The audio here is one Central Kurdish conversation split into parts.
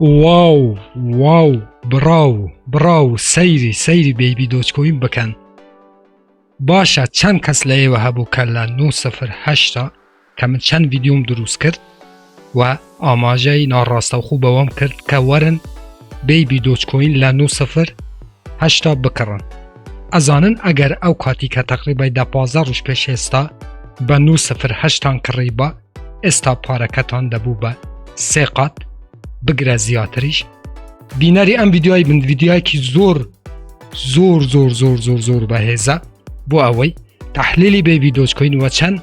واو واو براو براو سەیری بێبی دۆچکۆین بکەن. باشە چەند کەس لە ئێوە هەبوو کە لە 908 کە من چەند ڤیدیۆم دروست کرد و ئاماژەی ناڕاستەوخوو بەوەم کرد کە وەرن بێبی دۆچکۆین لە 908 بکڕن. ئەزانن ئەگەر ئەو کاتی کە تەقریبای 15 ڕۆژ پێش ئێستا بە 908 کڕی بە ئێستا پارەکەتان دەبوو بە 3 قات بگرە زیاتریش. بینەری ئەم ڤیدیۆی من ڤیدیۆیەکی زۆر بەهێزە بۆ ئەوەی تەحلیلی بێبی دۆچکۆین و چەند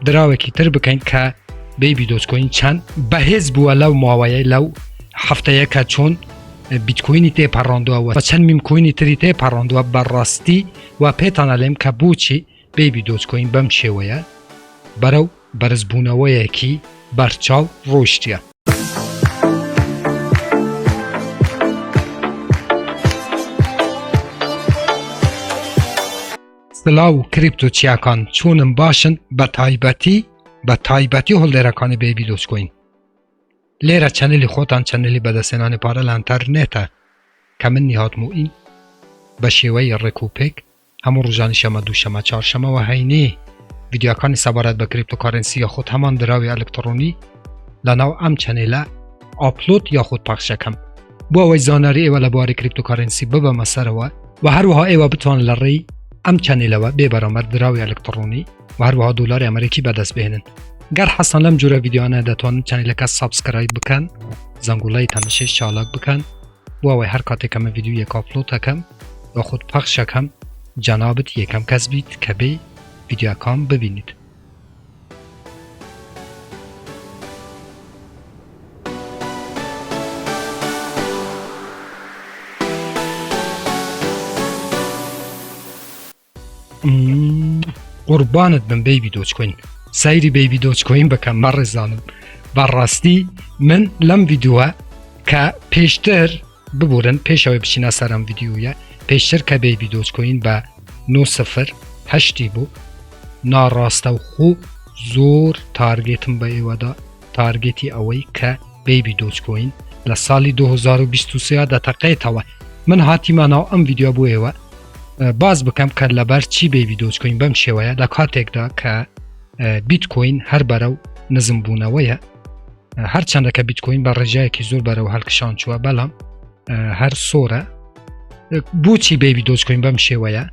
دراوێکی تر بکەین کە بێبی دۆچکۆین چەند بەهێز بووە لەو ماوەیە لەو هەفتەیە کە چۆن بیتکۆینی تێپەڕاندووە و چەند میمکۆینی تری تێپەڕاندووە بەڕاستی و پێتان ئەڵێم کە بۆچی بێبی دۆچکۆین بەم شێوەیە بەرەو بەرزبوونەوەیەکی بەرچاو ڕۆیشتیە. سلااو کریپتۆچیاکان چۆنم باشن بە تایبەتی هۆڵدێرەکانی بێبی دۆچکۆین. لێرە چەنەلی خۆتان چەنەلی بەدەستێنانی پارە لە ئەنتەرنێتە کە من هاتموئی بە شێوەی ڕێکوپێک هەموو ڕۆژانی شەمە دووشەمە چوارشەمەوە هەینێ ڤیدیۆکانی سەبارەت بە کریپتۆکارنسی یاخود هەمان دراوی ئەلکترۆنی لەناو ئەم چەنێلە ئاپلۆد یاخود پەخشەکەم بۆ ئەوەی زاناری ئێوە لەبواری کریپتۆکارنسی ببەمە سەرەوە و هەروەها ئێوە بتوان لە ڕێی ئەم چەنێلەوە بێ بەرامبەر دراوی ئەلکترۆنی و هەروەها دۆلاری ئەمریکی بەدەست بهێنن. گەر حەسەن لەم جۆرە ڤیدیۆانە دەتوانن چەنێلەکە سابسکرایب بکەن، زەنگوڵەی تەنشەش چالاک بکەن بۆ ئەوەی هەر کاتێک ئەمە ڤیدیۆیەک ئاپلۆد دەکەم یاخود پەخشەکەم جەنابەت یەکەم کەس بیت کە بێ ڤیدیۆکان ببینیت. قوربانت بم بێبی دۆچکۆین، سەیری بێبی دۆچکۆین بکەم بەڕێزانم. بەڕاستی من لەم ڤیدیۆە کە پێشتر ببورن پێشەوەی بچینە سەرم ڤیدیۆیە پێشتر کە بێبی دۆچکۆین بە 908 بوو ناڕاستەوخوو زۆر تارگێتم بە ئێوەدا تارگێتی ئەوەی کە بێبی دۆچکۆین لە ساڵی 2023 دەتەقێتەوە. من هاتیمە ناو ئەم ڤیدیۆ بۆ ئێوە باز بکەم کە لەبەر چی بێبی دۆچکۆین بەم شێوەیە لە کاتێکدا کە بیتکۆین هەر بەرەو نزم بوونەوەیە، هەرچەندەکە بیتکۆین بە ڕێژایەکی زۆر بەرەو هەڵکشان چووە بەڵام هەر سۆرە. بۆچی بێبی دۆچکۆین بەم شێوەیە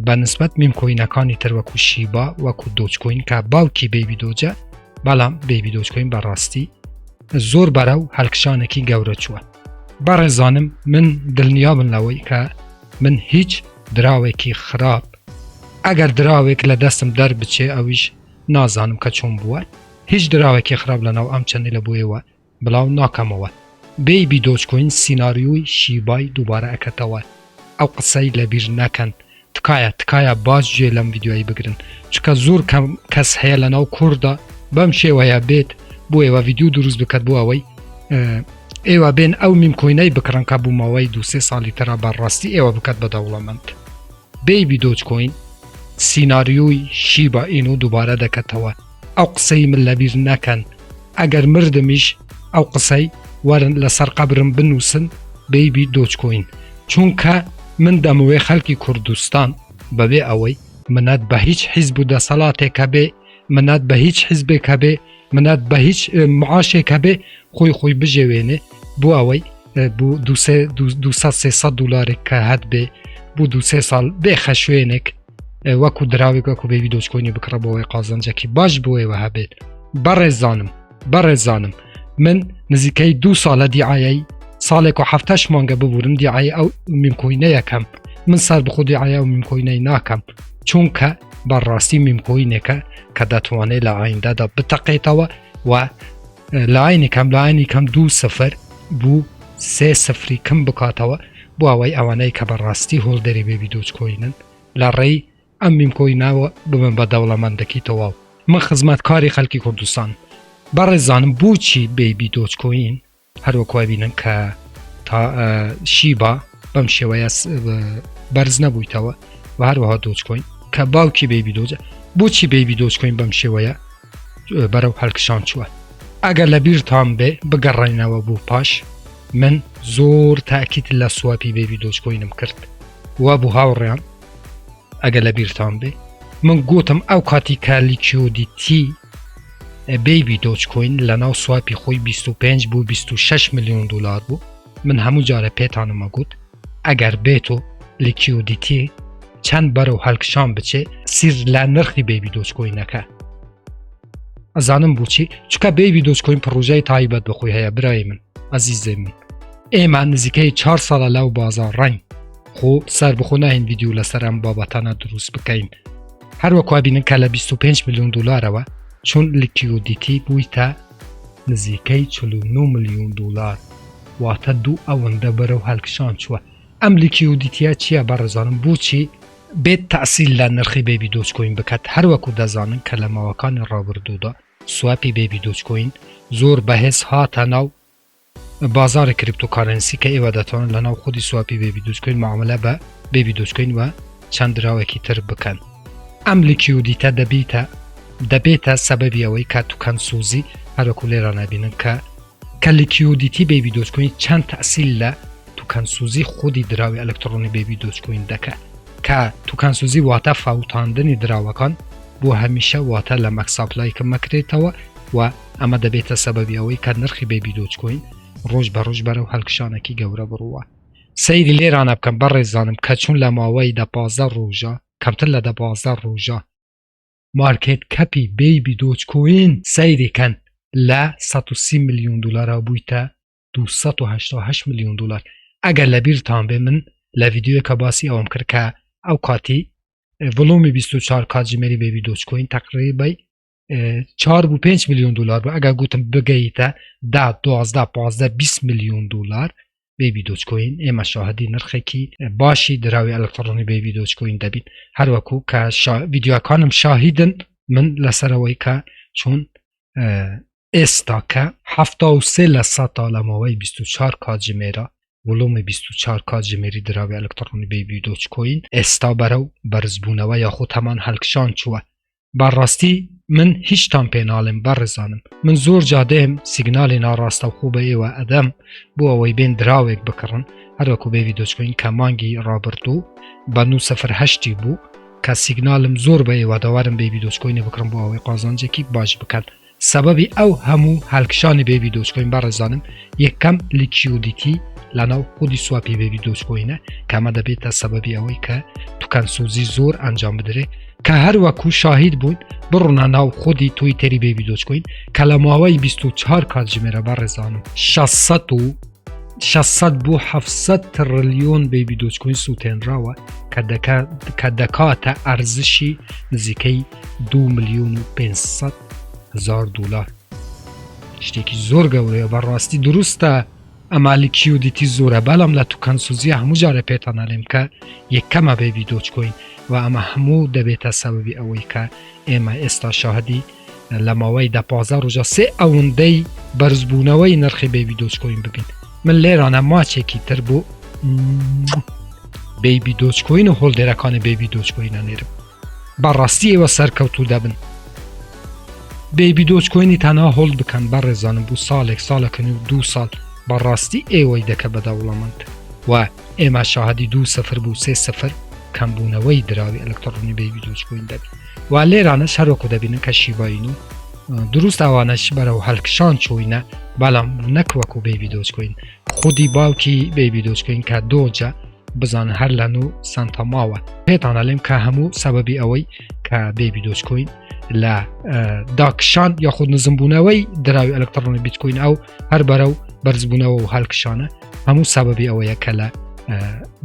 بە نسبەت میمکۆینەکانی تر وەکو شیبا وەکو دۆچکۆین کە باوکی بێبی دۆجە، بەڵام بێبی دۆچکۆین بەڕاستی زۆر بەرەو هەڵکشانێکی گەورە چووە. بەڕێزانم من دڵنیابن لەوەی کە من هیچ دراوێکی خراپ ئەگەر دراوێک لە دەستم دەربچێ ئەویش نازانم کە چۆن بووە، هیچ دراوێکی خراپ لەناو ئەم چەنێلە بۆیەوە بڵاو ناکەمەوە. بێبی دۆچکۆین سیناریۆی شیبای دووبارە ئەکەتەوە. ئەو قسەی لەبیر نەکەن، تکایە باش گوێ لەم ڤیدیۆی بگرن چکە زۆر کەس هەیە لەناو کووردا بەم شێوەیە بێت بۆ ئێوە ڤیدیۆ دروست بکات بۆ ئەوەی ئێوە بێن ئەو میمکۆینەی بکڕن کە بوومەوەی 2-3 ساڵی ترە بەڕاستی ئێوە بکات بە دەوڵەمەند. بێبی دۆچکۆین سیناریۆی شیبا ئینۆ دووبارە دەکەتەوە. ئەو قسەی من لەبیر نەکەن، ئەگەر مردمیش ئەو قسەی وەرن لەسەر قەبرم بنووسن بێبی دۆچکۆین، چونکە من دەمەوێ خەڵکی کوردستان بەبێ ئەوەی منەت بە هیچ حیزب و دەسەڵاتێکە بێ، منەت بە هیچ حیزبێکە بێ، منەت بە هیچ معاشێکە بێ خۆی بژێوێنێ بۆ ئەوەی بۆ 200-300 دلارێک کە هەت بێ بۆ 2-3 ساڵ بێخە شوێنێک وەکو دراوێک وەکو بێبی دۆچکۆینی بکڕە بۆەوەی قازانجێکی باش بۆ ئێوە هەبێت. بەڕێزانم من نزیکەی 2 ساڵە دیعایەی ساڵێک و 7 مانگە ببورم دیعای ئەو میمکۆینەیەکەم. من سەر بخۆ دیعای ئەو میمکۆینەی ناکەم چونکە بەڕاستی میمکۆینێکە کە دەتوانێت لە ئایندەدا بتەقێتەوە و لایەنی کەم 2-0 بوو 3-0 کەم بکاتەوە بۆ ئەوەی ئەوانەی کە بەڕاستی هۆڵدەری بێبی دۆچکۆینن لە ڕێی ئەم میمکۆینەوە ببن بە دەوڵەمەندێکی تەواو. من خزمەتکاری خەڵکی کوردستان. بەڕێزانم بۆچی بێبی دۆچکۆین هەروەکوە بینن کە تا شیبا بەم شێوەیە بەرز نەبوویتەوە و هەروەها دۆچکۆین کە باوکی بێبی دۆجە. بۆچی بێبی دۆچکۆین بەم شێوەیە بەرەو هەڵکشان چووە؟ ئەگەر لە بیرتان بێ بگەڕێنەوە بوو پاش من زۆر تاکید لە سواپی بێبی دۆچکۆینم کرد وا بوو هاوڕێیان ئەگە لە بیرتان بێ من گوتم ئەو کاتی کە لیکیۆدیتی بێبی دۆچکۆین لە ناو سواپی خۆی 25 بوو 26 میلیۆن دلار بوو من هەموو جارە پێتانمە گوت ئەگەر بێت و لیکیۆدیتی چەند بەرەو هەڵکشان بچێ سیر لە نرخی بێبی دۆچکۆینەکە ئەزانم بۆچی چکە بێبی دۆچکۆین پرۆژەی تایبەت بەخۆی هەیە برای من ئەزیزەی من ئێمە نزیکەی 4 ساڵە لەو بازار ڕەین خۆ سەر بخۆ ناهین ڤیدیۆ لەسەر ئەم بابەتانە دروست بکەین هەروەکوا بینن کە لە 25 میلیۆن دلارەوە چون لیکیۆدیتی بوویتە نزیکەی 49 میلیۆن دلار واتە دوو ئەوەندە بەرەو هەڵکشان چووە ئەم لیکیۆدیتیە چییە بەڕێزانم بۆچی بێت تەسیل لە نرخی بێبی دۆچکۆین بکات هەروەکو دەزانن کە لە ماوەکانی ڕابردوودا سواپی بێبی دۆچکۆین زۆر بەهێز هاتە ناو بازاری کریپتۆکارنسی کە ئێوە دەتوانن لە ناو خودی سواپی بێبی دۆچکۆین معاملە بە بێبی دۆچکۆین و چەند دراوێکی تر بکەن ئەم لیکیۆدیتە دەبێتە سەبەبی ئەوەی کە توکان سوزی هەروەکو لێرە نبینن کە لیکیۆدیتی بێبی دۆچکۆین چەند تەسیل لە توکان سوزی خودی دراوی ئەلکترۆنی بێبی دۆچکۆین دەکات کە توکان سوزی واتە فاوتاندنی دراوەکان بۆ هەمیشە واتە لە مەکساپلایکە مەکرێتەوە و ئەمە دەبێتە سەبەبی ئەوەی کە نرخی بێبی دۆچکۆین ڕۆژ بە ڕۆژ بەرەو هەڵکشانێکی گەورە بڕووە سەیری لێرانە بکەم بەڕێزانم کە چوون لە ماوەی 12 ڕۆژە کەمتر لە 12 ڕۆژە مارکێت کەپی بێبی دۆچکۆین سەیریکەن لە 130 میلیۆن دلارە بوویتە 288 میلیۆن دلار ئەگەر لە بیرتان بێ من لە ڤیدیۆیەکە باسی ئەوم کرد کە ئەو کاتی ڤڵۆمی 24 کاتژمێری بێبی دۆچکۆین تقریبای 4 بوو 5 میلیۆن دلار بوو ئەگەر گوتم بگەیتە 10 12 15 20 میلیۆن دلار بێبی دۆچکۆین ئێمە شاهدی نرخێکی باشی دراوی ئەلکترۆنی بێبی دۆچکۆین دەبین هەروەکو کە ڤیدیۆکانم شاهیدن من لەسەرەوەی کە چون ئێستا کە 73% لە ماوەی 24 کاتژمێرە ڤڵۆمی 24 کاتژمێری دراوی ئەلکترۆنی بێبی دۆچکۆین ئێستا بەرەو بەرزبوونەوە یاخود هەمان هەڵکشان چووە بەڕاستی من هیچتان پێ ناڵێم بەڕێزانم من زۆر جادەم سیگنالی ناڕاستە و خوب بە ئێوە ئەدەم بۆ ئەوەی بێن دراوێک بکڕن هەروەکو بێبی دۆچکۆین کە مانگی ڕابردوو بە 908 بوو کە سیگنالم زۆر بە ئێوە داوارم بێبی دۆچکۆینە بکڕم بۆ ئەوەی قازانجێکی باش بکەن سەبەبی ئەو هەموو هەڵکشانی بێبی دۆچکۆین بەڕێزانم یەکەم لیکیۆدیتی لە ناو خودی سواپی بێبی دۆچکۆینە کەمە دەبێتە سەبەبی ئەوەی کە توکان سوزی زۆر ئەنجام بدرێ کە هەروەکو شاهید بوون بڕۆنە ناو خودی تویتەری بێبی دۆچکۆین کە لە ماوەی 24 کاتژمێرە بەڕێزانم 600 بۆ 700 تریلیۆن بێبی دۆچکۆین سووتێنراوە کە دەکاتە ئەرزشی نزیکەی 2 میلیۆن و 500 هزار دلار شتێکی زۆر گەورەیە بەڕاستی دروستە ئەما لیکیۆدیتی زۆرە بەڵام لە توکان سوزیە هەموو جارە پێتان ئەڵێم کە یەکەمە بێبی دۆچکۆین و ئەمە هەموو دەبێتە سەبەبی ئەوەی کە ئێمە ئێستا شاهدی لە ماوەی 15 ڕۆژە سێ ئەوەندەی بەرزبوونەوەی نرخی بێبی دۆچکۆین ببین من لێرانە ماچێکی تر بۆ بێبی دۆچکۆین و هۆڵدێرەکانی بێبی دۆچکۆینە نێرم بەڕاستی ئێوە سەرکەوتوو دەبن بێبی دۆچکۆینی تەنها هۆڵ بکەن بەڕێزانم بوو ساڵێکن و 2 ساڵ بەڕاستی ئێوەی دەکە بەدەوڵەمەند و ئێمە شاهدی 2-0 بوو 3-0 کەمبوونەوەی دراوی ئەلکترۆنی بێبی دۆچکۆین دەبین و لێرانەش هەروەکو دەبینن کە شیڤین و دروست ئەوانەش بەرەو هەڵکشان چووینە بەڵام نەکوەکو بێبی دۆچکۆین خودی باوکی بێبی دۆچکۆین کە دۆجە بزانە هەر لە 9 سنتە ماوە پێتان ئەڵێم کە هەموو سەبەبی ئەوەی کە بێبی دۆچکۆین لە داکشان یاخود نزمبوونەوەی دراوی ئەلکترۆنی بیتکۆین ئەو هەر بەرەو بەرزبوونەوە و هەڵکشانە هەموو سەبەبی ئەوەیە کە لە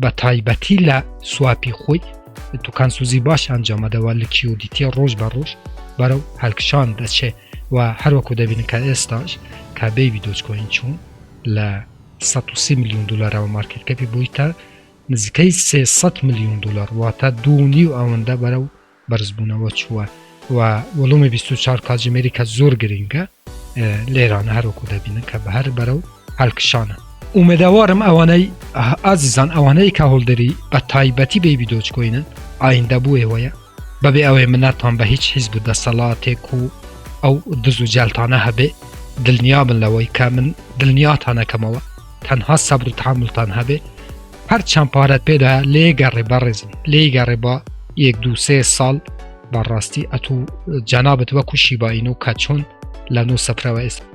بە تایبەتی لە سواپی خۆی توکان سوزی باش ئەنجامەدەوە لیکیۆدیتی ڕۆژ بە ڕۆژ بەرەو هەڵکشان دەچێ و هەروەکو دەبینن کە ئێستاش کە بێبی دۆچکۆین چوون لە 130 میلیۆن دلارەوە مارکێت کەپی بوویتە نزیکەی 300 میلیۆن دلار واتە 2.5 ئەوەندە بەرەو بەرزبوونەوە چووە و وەڵۆمی 24 کاتژمێری کە زۆر گرنگە لێرانە هەروەکو دەبینن کە بە هەر بەرەو هەڵکشانە ئومێدەوارم ئەوانەی ئازیزان ئەوانەی کە هۆڵدەری بە تایبەتی بێبی دۆچکۆینن ئایندە بوو ئێوەیە بەبێ ئەوەی منەتان بە هیچ حیزب و دەسەڵاتێک و ئەو دز و جەلتانە هەبێ دڵنیا بن لەوەی کە من دڵنیاتانەکەمەوە تەنها سەبر و تحملتان هەبێ هەرچەند پارەت پێدا لێگەڕێ بەڕێزم لێگەڕێ بە 1-2-3 ساڵ بەڕاستی ئەتوو جەنابەت وەکو شیباین و کە چۆن لە 9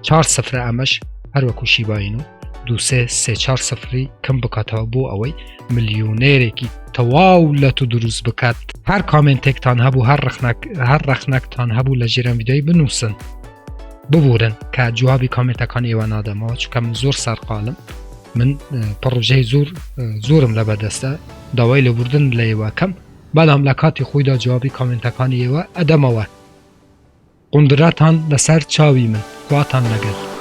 4 ئەمەش هەر وەکو شیباین و 2-3-4 کەم بکاتەوە بۆ ئەوەی ملیۆنێرێکی تەواو لە تو دروست بکات هەر کامنتێکتان هەبوو هەر ڕەخنەکتان هەبوو لە ژێرم ڤیدیۆی بنووسن ببورن کە جوابی کامنتەکان ئێوە نادەمەوە چونکە من زۆر سەرقالم من پڕۆژەی زۆرم لە بەدەستە داوای لێبوردن لە ئێوە کەم بەڵام لە کاتی خۆیدا جوابی کامنتەکانی ئێوە ئەدەمەوە قوندرەتان لەسەر چاوی من خواتان لەگەڵ